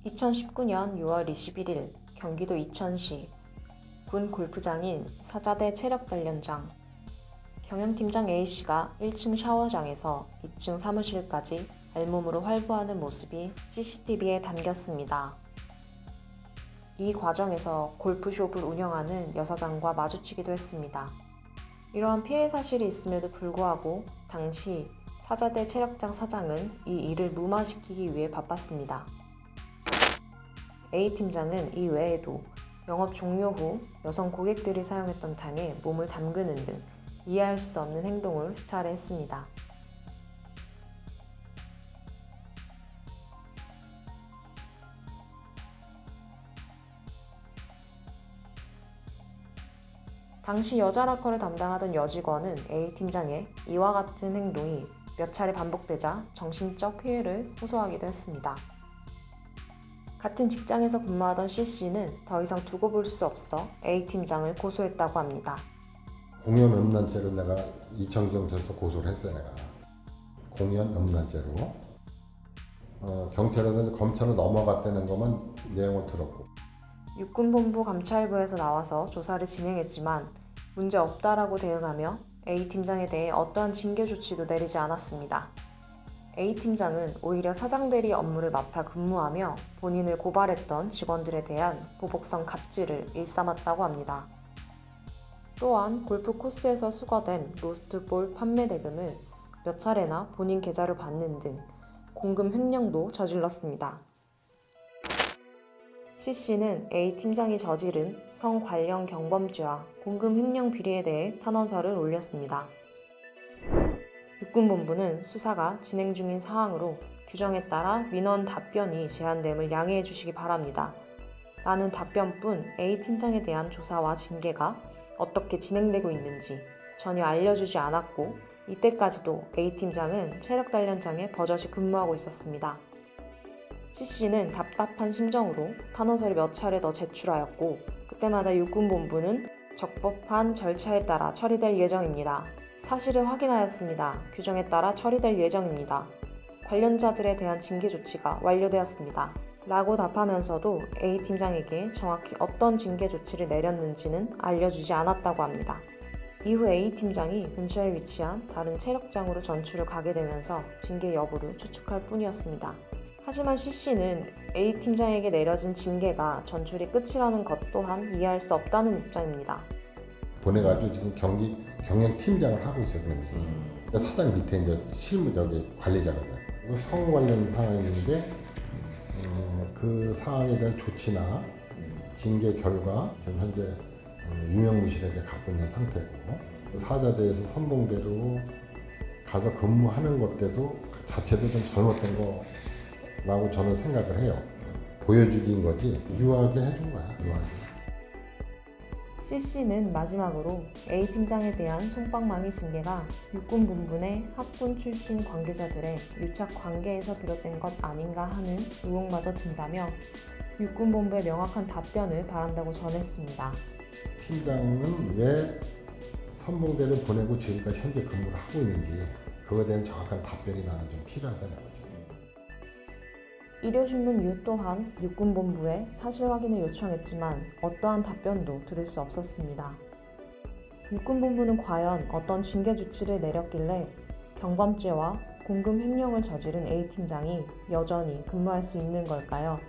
2019년 6월 21일 경기도 이천시 군 골프장인 사자대 체력단련장. 경영팀장 A씨가 1층 샤워장에서 2층 사무실까지 알몸으로 활보하는 모습이 CCTV에 담겼습니다. 이 과정에서 골프숍을 운영하는 여사장과 마주치기도 했습니다. 이러한 피해 사실이 있음에도 불구하고 당시 사자대 체력장 사장은 이 일을 무마시키기 위해 바빴습니다. A팀장은 이 외에도 영업 종료 후 여성 고객들이 사용했던 탕에 몸을 담그는 등 이해할 수 없는 행동을 수차례 했습니다. 당시 여자 라커를 담당하던 여직원은 A팀장의 이와 같은 행동이 몇 차례 반복되자 정신적 피해를 호소하기도 했습니다. 같은 직장에서 근무하던 C씨는 더 이상 두고 볼 수 없어 A팀장을 고소했다고 합니다. 공연 음란죄로 내가 이천경찰서 고소를 했어요. 내가 공연 음란죄로 경찰에서 검찰로 넘어갔다는 것만 내용을 들었고, 육군본부 감찰부에서 나와서 조사를 진행했지만 문제 없다라고 대응하며 A팀장에 대해 어떠한 징계 조치도 내리지 않았습니다. A팀장은 오히려 사장대리 업무를 맡아 근무하며 본인을 고발했던 직원들에 대한 보복성 갑질을 일삼았다고 합니다. 또한 골프 코스에서 수거된 로스트볼 판매 대금을 몇 차례나 본인 계좌로 받는 등 공금 횡령도 저질렀습니다. C씨는 A팀장이 저지른 성관련 경범죄와 공금 횡령 비리에 대해 탄원서를 올렸습니다. 육군본부는 수사가 진행 중인 사항으로 규정에 따라 민원 답변이 제한됨을 양해해 주시기 바랍니다. 라는 답변뿐 A팀장에 대한 조사와 징계가 어떻게 진행되고 있는지 전혀 알려주지 않았고, 이때까지도 A팀장은 체력단련장에 버젓이 근무하고 있었습니다. C씨는 답답한 심정으로 탄원서를 몇 차례 더 제출하였고, 그때마다 육군본부는 적법한 절차에 따라 처리될 예정입니다. 사실을 확인하였습니다. 규정에 따라 처리될 예정입니다. 관련자들에 대한 징계 조치가 완료되었습니다. 라고 답하면서도 A팀장에게 정확히 어떤 징계 조치를 내렸는지는 알려주지 않았다고 합니다. 이후 A팀장이 근처에 위치한 다른 체력장으로 전출을 가게 되면서 징계 여부를 추측할 뿐이었습니다. 하지만 C씨는 A팀장에게 내려진 징계가 전출이 끝이라는 것 또한 이해할 수 없다는 입장입니다. 보내가지고 지금 경영팀장을 하고 있어요. 그러면 사장 밑에 이제 실무 관리자거든. 성 관련 사항인데 그 사항에 대한 조치나 징계 결과 지금 현재 유명무실하게 갖고 있는 상태고, 사자대에서 선봉대로 가서 근무하는 것 때도 그 자체도 좀 잘못된 거라고 저는 생각을 해요. 보여주기인 거지 유하게 해준 거야. 유하게. C씨는 마지막으로 A팀장에 대한 솜방망이 징계가 육군본부 내 학군 출신 관계자들의 유착 관계에서 비롯된 것 아닌가 하는 의혹마저 든다며 육군본부의 명확한 답변을 바란다고 전했습니다. 팀장은 왜 선봉대를 보내고 지금까지 현재 근무를 하고 있는지 그거에 대한 정확한 답변이 나는 좀 필요하다는 거지. 일요신문 유 또한 육군본부에 사실 확인을 요청했지만 어떠한 답변도 들을 수 없었습니다. 육군본부는 과연 어떤 징계 조치를 내렸길래 경범죄와 공금 횡령을 저지른 A팀장이 여전히 근무할 수 있는 걸까요?